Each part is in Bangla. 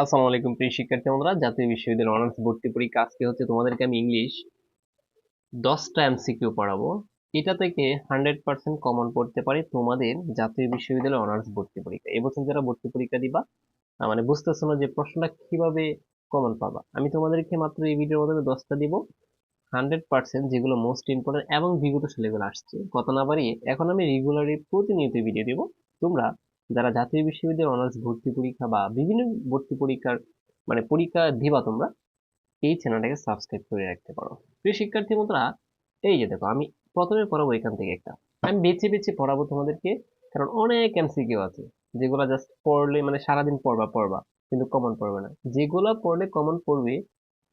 আসসালামু আলাইকুম প্রিয় শিক্ষার্থী বন্ধুরা, জাতীয় বিশ্ববিদ্যালয়ের অনার্স ভর্তি পরীক্ষা আজকে হচ্ছে তোমাদেরকে আমি ইংলিশ 10টা এমসিকিউ পড়াবো। এটা থেকে 100% কমন পড়তে পারে তোমাদের জাতীয় বিশ্ববিদ্যালয়ের অনার্স ভর্তি পরীক্ষা। এবছর যারা ভর্তি পরীক্ষা দিবা, মানে বুঝতেছো না যে প্রশ্নটা কিভাবে কমন পাবা। আমি তোমাদেরকে মাত্র এই ভিডিওর মাধ্যমে 10টা দিব, 100% যেগুলো মোস্ট ইম্পর্টেন্ট এবং বিগত সালে এগুলো আসছে। কথা না বাড়িয়ে এখন আমি রেগুলারলি প্রতিনিয়ত ভিডিও দেব। তোমরা যারা জাতীয় বিশ্ববিদ্যালয়ের অনার্স ভর্তি পরীক্ষা বা বিভিন্ন ভর্তি পরীক্ষার মানে পরীক্ষা দিবা, তোমরা এই চ্যানেলটাকে সাবস্ক্রাইব করে রাখতে পারো। প্রিয় শিক্ষার্থী বন্ধুরা, এই যে দেখো আমি প্রথমে পড়াবো এখান থেকে একটা, আমি বেছে বেছে পড়াবো তোমাদেরকে, কারণ অনেক এমসিকিউ আছে যেগুলা জাস্ট পড়লে মানে সারাদিন পড়বা পড়বা কিন্তু কমন পড়বে না। যেগুলা পড়লে কমন পড়বে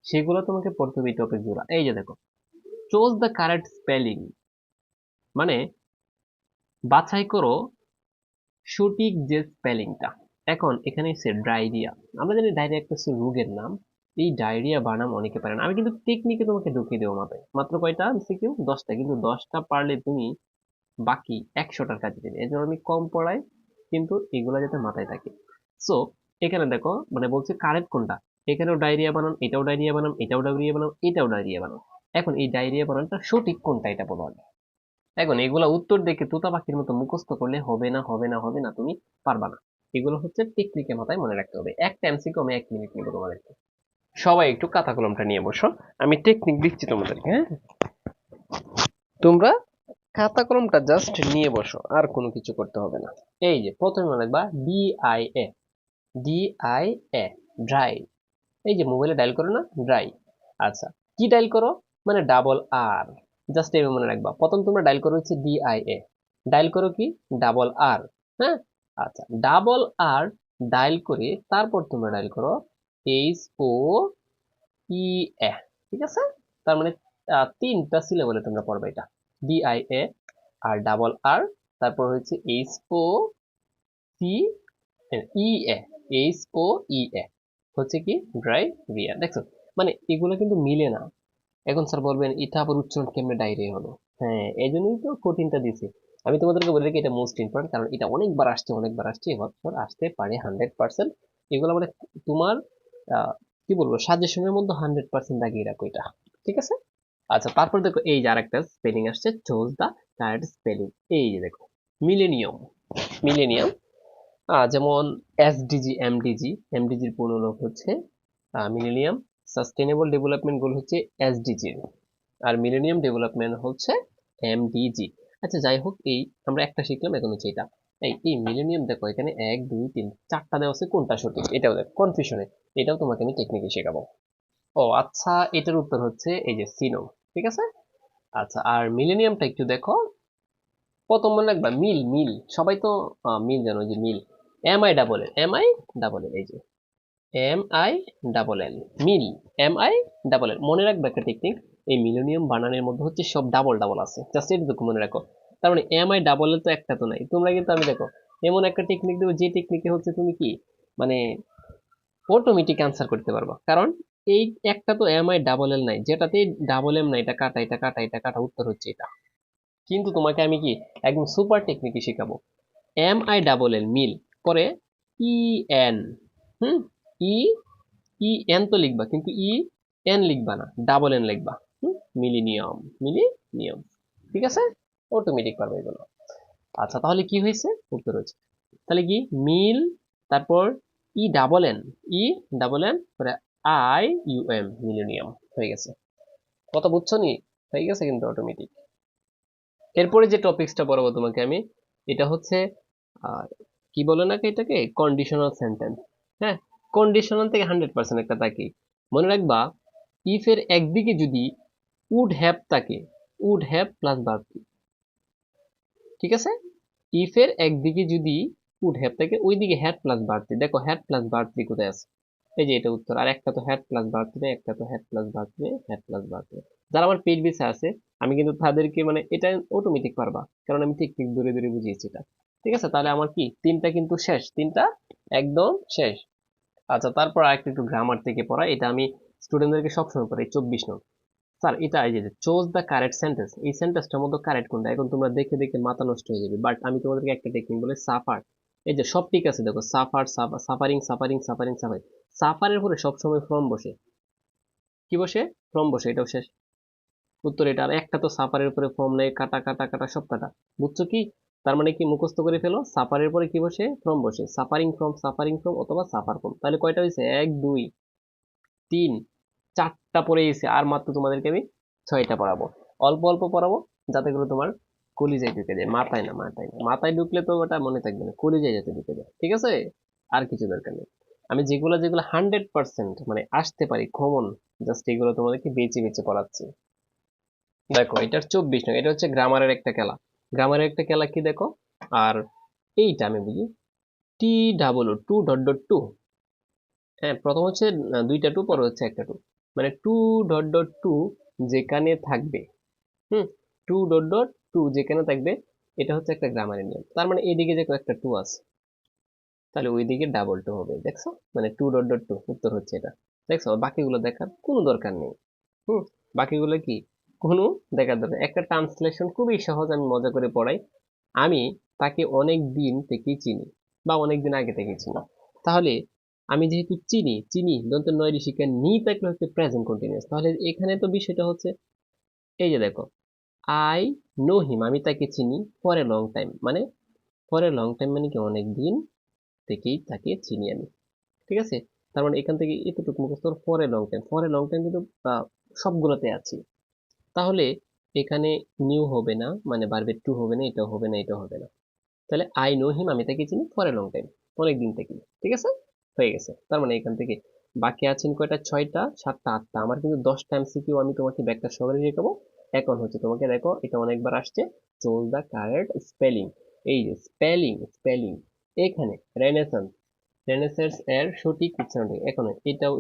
সেগুলো তোমাকে পড়তে হবে এই টপিক গুলা। এই যে দেখো, চুজ দ্য কারেক্ট স্পেলিং, মানে বাছাই করো সঠিক যে স্পেলিংটা। এখন এখানে এসে ডায়রিয়া, আমরা জানি ডায়রিয়া একটা হচ্ছে রোগের নাম। এই ডায়রিয়া বানাম অনেকে পারে না, আমি কিন্তু টেকনিকে তোমাকে ঢুকিয়ে দেবো মাথায়। মাত্র কয়টা এমসিকিউ? 10টা, কিন্তু 10টা পারলে তুমি বাকি 100টার কাজে দেবে। এর জন্য আমি কম পড়াই, কিন্তু এগুলা যাতে মাথায় থাকে। সো এখানে দেখো, মানে বলছে কারেক্ট কোনটা। এখানেও ডায়রিয়া বানান, এটাও ডায়রিয়া বানান, এটাও ডায়রিয়া বানান, এটাও ডায়রিয়া বানান। এখন এই ডায়রিয়া বানানটা সঠিক কোনটা এটা বলো আগে। এখন এগুলা উত্তর দেখে তোতা পাখির মতো মুখস্থ করলে হবে না, হবে না, হবে না, তুমি পারবা না। এগুলো হচ্ছে টেকনিকে মাথায় মনে রাখতে হবে। একটা এমসিকিউ আমি 1 মিনিট নিবো তোমাদেরকে। সবাই একটু খাতা কলমটা নিয়ে বসো, আমি টেকনিক দিচ্ছি তোমাদেরকে, হ্যাঁ? তোমরা খাতা কলমটা জাস্ট নিয়ে বসো, আর কোনো কিছু করতে হবে না। এই যে প্রথমে মনে রাখবা DIA, DIA, ড্রাই। এই যে মোবাইলে ডায়াল করো না, ড্রাই। আচ্ছা, কি ডায়াল করো? মানে ডাবল আর। জাস্ট এই মনে রাখবা, প্রথম তোমরা ডায়াল করো হচ্ছে DIA, ডায়াল করো কি ডাবল আর। হ্যাঁ, আচ্ছা, ডাবল আর ডায়াল করে তারপর তোমরা ডায়াল করো HOE, ঠিক আছে? তার মানে 3টা সিলেবলে তোমরা পড়বে এটা, DIA আর ডাবল আর, তারপর হচ্ছে HOCEA, হচ্ছে কি ড্রাই রিয়া। দেখছো, মানে এগুলো কিন্তু মিলে না। এখন স্যার বলবেন এটা আবার উচ্চারণ কেমনে ডায়রিয়া হলো? হ্যাঁ, এই জন্যই তো কঠিনটা দিছি। আমি তোমাদেরকে বলে রাখি এটা মোস্ট ইম্পর্টেন্ট, কারণ এটা অনেকবার আসছে, অনেকবার আসছে, এবছর আসতে পারে 100%। এগুলো মানে তোমার কি বলবো, সাজেশনের মধ্যে 100% দাগিয়ে রাখো এটা, ঠিক আছে? আচ্ছা, তারপর দেখো এই যে আরেকটা স্পেলিং আসছে, চুজ দা কারেক্ট স্পেলিং। এই যে দেখো, মিলেনিয়াম, মিলেনিয়াম, যেমন এসডিজি, এমডিজি, এমডিজির পূর্ণরূপ হচ্ছে মিলেনিয়াম সাস্টেনেবল ডেভেলপমেন্ট গোল হচ্ছে এসডিজি, আর মিলেনিয়াম ডেভেলপমেন্ট হচ্ছে এমডিজি। আচ্ছা যাই হোক, এই আমরা একটা শিখলাম, এখন হচ্ছে এটা। এই মিলেনিয়াম দেখো, এখানে 1 2 3 4টা দেওয়া আছে, কোনটা সঠিক এটাও দেখো, কনফিউশনে। এটাও তোমাকে আমি টেকনিকে শেখাবো। ও আচ্ছা, এটার উত্তর হচ্ছে এই যে সিনো, ঠিক আছে? আচ্ছা, আর মিলেনিয়ামটা একটু দেখো, প্রথম মনে রাখবা মিল, মিল সবাই তো মিল জানো, যে মিল, MI ডাবল এল, এই যে MI ডাবল এল, মিল, MI ডাবল এল। মনে রাখবে একটা টেকনিক, এই মিলেনিয়াম বানানের মধ্যে হচ্ছে সব ডাবল ডাবল আছে, জাস্ট এটুকু মনে রাখো। তার মানে MI ডাবল এল তো একটা তো নাই। তোমরা কিন্তু আমি দেখো এমন একটা টেকনিক দেবো, যে টেকনিকে হচ্ছে তুমি কি মানে অটোমেটিক আনসার করতে পারবা, কারণ এই একটা তো MI ডাবল এল নাই, যেটাতে ডাবল এম নাই, এটা কাটা, এটা কাটা, এটা কাটা, উত্তর হচ্ছে এটা। কিন্তু তোমাকে আমি কি একদম সুপার টেকনিকই শেখাবো। MI ডাবল এল মিল, পরে EN, হুম, ই EN তো লিখবা, কিন্তু EN লিখবা না, ডাবল এন লিখবা। মিলিনিয়াম, মিলিনিয়াম, ঠিক আছে? অটোমেটিক পারবে এগুলো। আচ্ছা, তাহলে কি হয়েছে? উত্তর হয়েছে তাহলে কি মিল, তারপর EN, EN পরে IUM, মিলেনিয়াম, হয়ে গেছে। কথা বুঝছো নি? হয়ে গেছে কিন্তু অটোমেটিক। এরপরে যে টপিকসটা পড়াবো তোমাকে আমি, এটা হচ্ছে আহ, কি বলে নাকি এটাকে, কন্ডিশনাল সেন্টেন্স। হ্যাঁ, কন্ডিশনাল থেকে 100% একটা থাকি। মনে রাখবা, ইফ এর একদিকে যদি উড হ্যাভ থাকে, উড হ্যাভ প্লাস ভার্ব, ঠিক আছে? ইফ এর একদিকে যদি উড হ্যাভ থাকে, ওইদিকে হ্যাড প্লাস ভার্ব। দেখো হ্যাড প্লাস ভার্ব কোথায় আছে? এই যে এটা উত্তর। আর একটা তো হ্যাড প্লাস ভার্ব, একটা তো had plus verb, had plus verb. যারা আমার পেজ বেসে আছে, আমি কিন্তু তাদেরকে মানে এটা অটোমেটিক পারবা, কারণ আমি টেকনিক ধরে ধরে বুঝিয়েছি এটা। ঠিক আছে, তাহলে আমার কি তিনটা কিন্তু শেষ, তিনটা একদম শেষ। আচ্ছা, তারপর আরেকটা একটু গ্রামার থেকে পড়া, এটা আমি স্টুডেন্টদেরকে সবসময় পড়াই, 24 নং। স্যার এটা এই যে চোজ দ্য কারেক্ট সেন্টেন্স, এই সেন্টেন্সটার মধ্যে কারেক্ট কোনটা? এখন তোমরা দেখে দেখে মাথা নষ্ট হয়ে যাবে, বাট আমি তোমাদেরকে একটা টেকনিক বলে সাফার, এই যে সব ঠিক আছে, দেখো suffer, suffering, suffering, suffering, suffering, সাফারের পরে সবসময় ফ্রম বসে, কি বসে? ফ্রম বসে, এটাও শেষ। উত্তর এটা। আর একটা তো সাফারের উপরে ফর্ম নেই, কাটা কাটা কাটা সব কাটা। বুঝছো কি? তার মানে কি, মুখস্থ করে ফেলো, সাফারের পরে কি বসে? ফ্রম বসে, সাফারিং ফ্রম অথবা সাফার ফ্রম। তাহলে কয়টা হয়েছে? 1 2 3 4টা পড়ে গেছে, আর মাত্র তোমাদেরকে আমি 6টা পড়াবো। অল্প অল্প পড়াবো, যাতে করে তোমার কলিজায় ঢুকে যায়, মাথায় না, মাথায় না, মাথায় ঢুকলে তো ওটা মনে থাকবে না, কলিজায় যাতে ঢুকে যায়, ঠিক আছে? আর কিছু দরকার নেই। আমি যেগুলো যেগুলো 100% মানে আসতে পারি কমন, জাস্ট এগুলো তোমাদেরকে বেছে বেছে পড়াচ্ছি। দেখো এটার 24 নয়, এটা হচ্ছে গ্রামারের একটা খেলা। গ্রামারের একটা খেলা কি দেখো। আর এইটা আমি বুঝি, T double two dot dot two. হ্যাঁ, প্রথম হচ্ছে দুইটা টু, পরে হচ্ছে একটা টু, মানে টু ডট ডট টু যেখানে থাকবে, হুম, টু ডট ডট টু যেখানে থাকবে, এটা হচ্ছে একটা গ্রামারের নিয়ম। তার মানে এইদিকে যে একটা টু আছে, তাহলে ওইদিকে ডাবল টু হবে, দেখছো? মানে টু ডট ডট টু, উত্তর হচ্ছে এটা। দেখছো, বাকিগুলো দেখার কোনো দরকার নেই। হুম, বাকিগুলো কি কোনো দেখার দরকার? একটা ট্রান্সলেশন খুবই সহজ, আমি মজা করে পড়াই। আমি তাকে অনেক দিন থেকেই চিনি, বা অনেক দিন আগে থেকে চিনি। তাহলে আমি যেহেতু চিনি, চিনি দন্তের নয় ঋষিকা নি থাকলে হচ্ছে প্রেজেন্ট কন্টিনিউয়াস। তাহলে এখানে তো বিষয়টা হচ্ছে, এই যে দেখো, আই নো হিম, আমি তাকে চিনি ফর এ লং টাইম, মানে ফর এ লং টাইম মানে কি, অনেক দিন থেকেই তাকে চিনি আমি, ঠিক আছে? তার মানে এখান থেকে এতটুকু মুখস্থ, for a long time, for a long time কিন্তু সবগুলোতে আছে। তাহলে এখানে নিউ হবে না, মানে ভার্বের টু হবে না, এটাও হবে না, এটাও হবে না। তাহলে আই নো হিম, আমি তাকে চিনি ফর এ লং টাইম, অনেক দিন থেকে, ঠিক আছে? হয়ে গেছে। তার মানে এখান থেকে বাকি আছেন কয়টা? 6টা, 7টা, 8টা। আমার কিন্তু 10টা এমসিকিউ আমি তোমাকে ব্যাখ্যা সহকারে শেখাবো। এখন হচ্ছে তোমাকে দেখো, এটা অনেকবার আসছে, চোল দা কারেক্ট স্পেলিং। এই যে স্পেলিং, স্পেলিং, এখানে রেনেসান্স, রেনেসান্স এর সঠিক উচ্চারণটি, এখন এটাও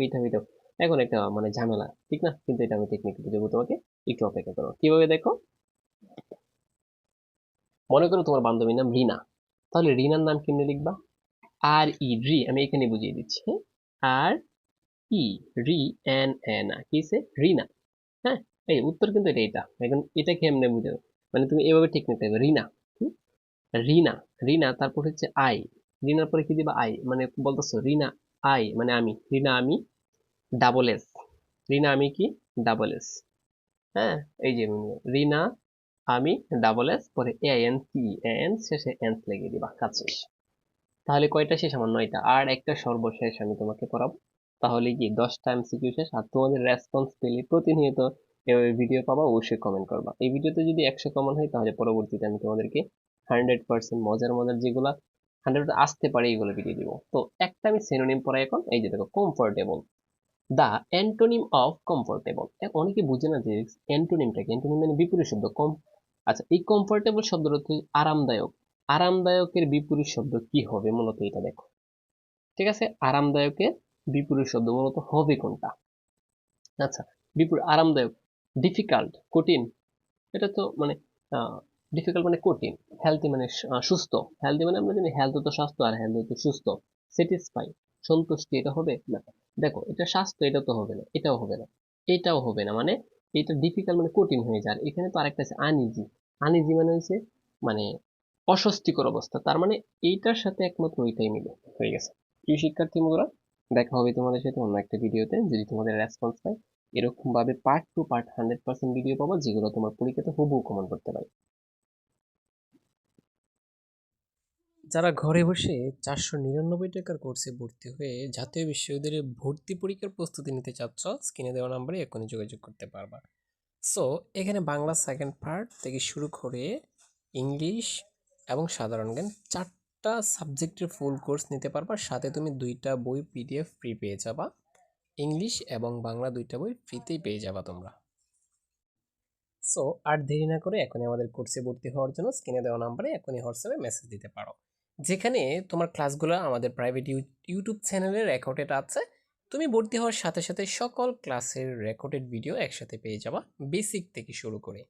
এখন একটা মানে ঝামেলা, ঠিক না? কিন্তু এটা আমি টেকনিক দেবো তোমাকে, একটু অপেক্ষা করো। কিভাবে দেখো, মনে করো তোমার বান্ধবীর নাম রিনা, তাহলে রিনার নাম কেমনে লিখবা? আর ই, রি, আমি এখানে বুঝিয়ে দিচ্ছি, হ্যাঁ। আর ই, রি, এন এন আ, কি সে রিনা। হ্যাঁ, এই উত্তর কিন্তু এটা। এখন এটা কেমনে বুঝে, মানে তুমি এভাবে ঠিক নিতে হবে, রিনা, হুম? রিনা, রিনা, তারপর হচ্ছে আই, রিনার পরে কি দিবা? আই, মানে বলতেছো রিনা আই, মানে আমি, রিনা আমি, ডাবল এস, রিনা আমি কি, ডাবল এস, হ্যাঁ। এই যে রিনা আমি, ডাবল এস, পরে এ এন সি, এন শেষে এন্স লাগিয়ে দিবা, কাজ শেষ। তাহলে কয়টা শেষ আমার? 9টা। আর একটা সর্বশেষ আমি তোমাকে পড়াবো, তাহলে কি 10টা এমসিকিউ শেষ। আর তোমাদের রেসপন্স পেলে প্রতিনিয়ত এভাবে ভিডিও পাবা, অবশ্যই কমেন্ট করবা। এই ভিডিওতে যদি 100 কমন হয়, তাহলে পরবর্তীতে আমি তোমাদেরকে 100% মজার মজার যেগুলা 100 আসতে পারে এইগুলো ভিডিও দিব। তো একটা আমি সিনোনিম পড়াই এখন। এই যে দেখো, comfortable, the antonym of comfortable. অনেকে বুঝে না যে অ্যান্টোনিমটা কি। অ্যান্টোনিম মানে বিপরীত শব্দ, কম। আচ্ছা, এই কমফোর্টেবল শব্দটা হচ্ছে আরামদায়ক। আরামদায়কের বিপরীত শব্দ কি হবে মূলত, এটা দেখো, ঠিক আছে? আরামদায়কের বিপরীত শব্দ মূলত হবে কোনটা? আচ্ছা, বিপরীত আরামদায়ক, ডিফিকাল্ট, কঠিন, এটা তো মানে ডিফিকাল্ট মানে কঠিন। হেলদি মানে সুস্থ, হেলদি মানে আমরা জানি হেলথ তো স্বাস্থ্য, আর হেলদি তো সুস্থ। স্যাটিসফাই, সন্তুষ্টি, এটা হবে না। দেখো, এটা স্বাস্থ্য, এটা তো হবে না, এটাও হবে না, এটাও হবে না, মানে এটা ডিফিকাল্ট মানে কঠিন হয়ে যায়। আর এখানে তো আরেকটা আছে আনইজি, আনইজি মানে হচ্ছে মানে অস্বস্তিকর অবস্থা। তার মানে এইটার সাথে একমাত্র ওইটাই মিলে, হয়ে গেছে। প্রিয় শিক্ষার্থী বন্ধুরা, দেখা হবে তোমাদের সাথে অন্য একটা ভিডিওতে। যদি তোমাদের রেসপন্স পাই, এরকম ভাবে পার্ট টু পার্ট 100% ভিডিও পাবো, যেগুলো তোমার পরীক্ষাতে হুবহু কমন করতে পারে। যারা ঘরে বসে 499 টাকার কোর্সে ভর্তি হয়ে জাতীয় বিশ্ববিদ্যালয়ে ভর্তি পরীক্ষার প্রস্তুতি নিতে চাচ্ছ, স্ক্রিনে দেওয়া নাম্বারে এখনই যোগাযোগ করতে পারবা। সো এখানে বাংলা সেকেন্ড পার্ট থেকে শুরু করে ইংলিশ এবং সাধারণ জ্ঞান 4টা সাবজেক্টের ফুল কোর্স নিতে পারবা। সাথে তুমি 2টা বই পিডিএফ ফ্রি পেয়ে যাবা। ইংলিশ এবং বাংলা 2টা বই ফ্রিতেই পেয়ে যাবা তোমরা। সো আর দেরি না করে এখনই আমাদের কোর্সে ভর্তি হওয়ার জন্য স্ক্রিনে দেওয়া নাম্বারে এখনই হোয়াটসঅ্যাপে মেসেজ দিতে পারো, যেখানে তোমার ক্লাসগুলো আমাদের প্রাইভেট ইউটিউব চ্যানেলে রেকর্ডেড আছে। তুমি ভর্তি হওয়ার সাথে সাথে সকল ক্লাসের রেকর্ডেড ভিডিও একসাথে পেয়ে যাবা, বেসিক থেকে শুরু করে।